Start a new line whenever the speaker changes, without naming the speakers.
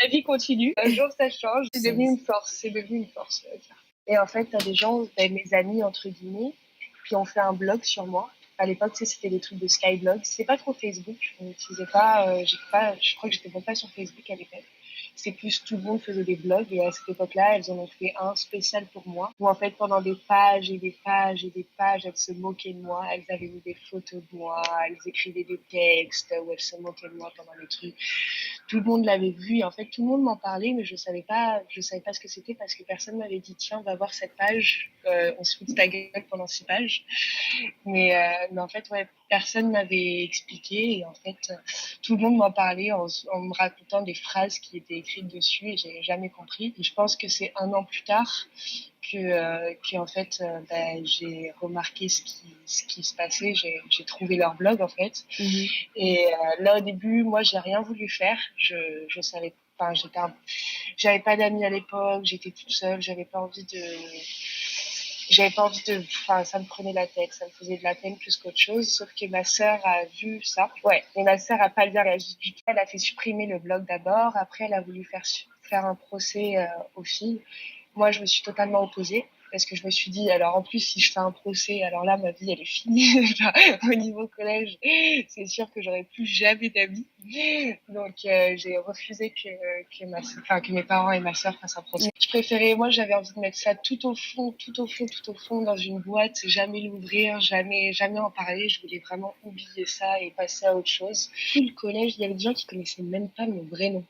la vie continue. Un jour, ça change. C'est devenu une force. C'est devenu une force, on va dire. Et en fait, t'as des gens, t'as mes amis, entre guillemets, qui ont fait un blog sur moi. À l'époque, tu sais, c'était des trucs de Skyblog. C'était pas trop Facebook. Je n'utilisais pas, je crois que j'étais même pas sur Facebook à l'époque. C'est plus tout le monde faisait des blogs et à cette époque-là, elles en ont fait un spécial pour moi où en fait pendant des pages et des pages et des pages, elles se moquaient de moi, elles avaient mis des photos de moi, elles écrivaient des textes où elles se moquaient de moi pendant les trucs. Tout le monde l'avait vu et en fait tout le monde m'en parlait mais je savais pas ce que c'était parce que personne m'avait dit tiens, va voir cette page, on se fout de ta gueule pendant 6 pages. Mais en fait, ouais, personne m'avait expliqué et en fait, tout le monde m'en parlait en me racontant des phrases qui étaient écrites dessus et j'ai jamais compris. Et je pense que c'est un an plus tard que en fait, j'ai remarqué ce qui se passait. J'ai trouvé leur blog en fait. Et là, au début, moi, j'ai rien voulu faire. Je savais, enfin, j'avais pas d'amis à l'époque. J'étais toute seule. Enfin, ça me prenait la tête, ça me faisait de la peine plus qu'autre chose. Sauf que ma sœur a vu ça. Ouais. Et ma sœur a pas bien réagi du tout. Elle a fait supprimer le blog d'abord. Après, elle a voulu faire un procès aux filles. Moi, je me suis totalement opposée. Parce que je me suis dit, alors en plus, si je fais un procès, alors là, ma vie, elle est finie. Au niveau collège, c'est sûr que j'aurai plus jamais d'amis. Donc, j'ai refusé que mes parents et ma sœur fassent un procès. Je préférais, moi, j'avais envie de mettre ça tout au fond, tout au fond, tout au fond dans une boîte, jamais l'ouvrir, jamais en parler. Je voulais vraiment oublier ça et passer à autre chose. Tout le collège, il y avait des gens qui connaissaient même pas mon vrai nom.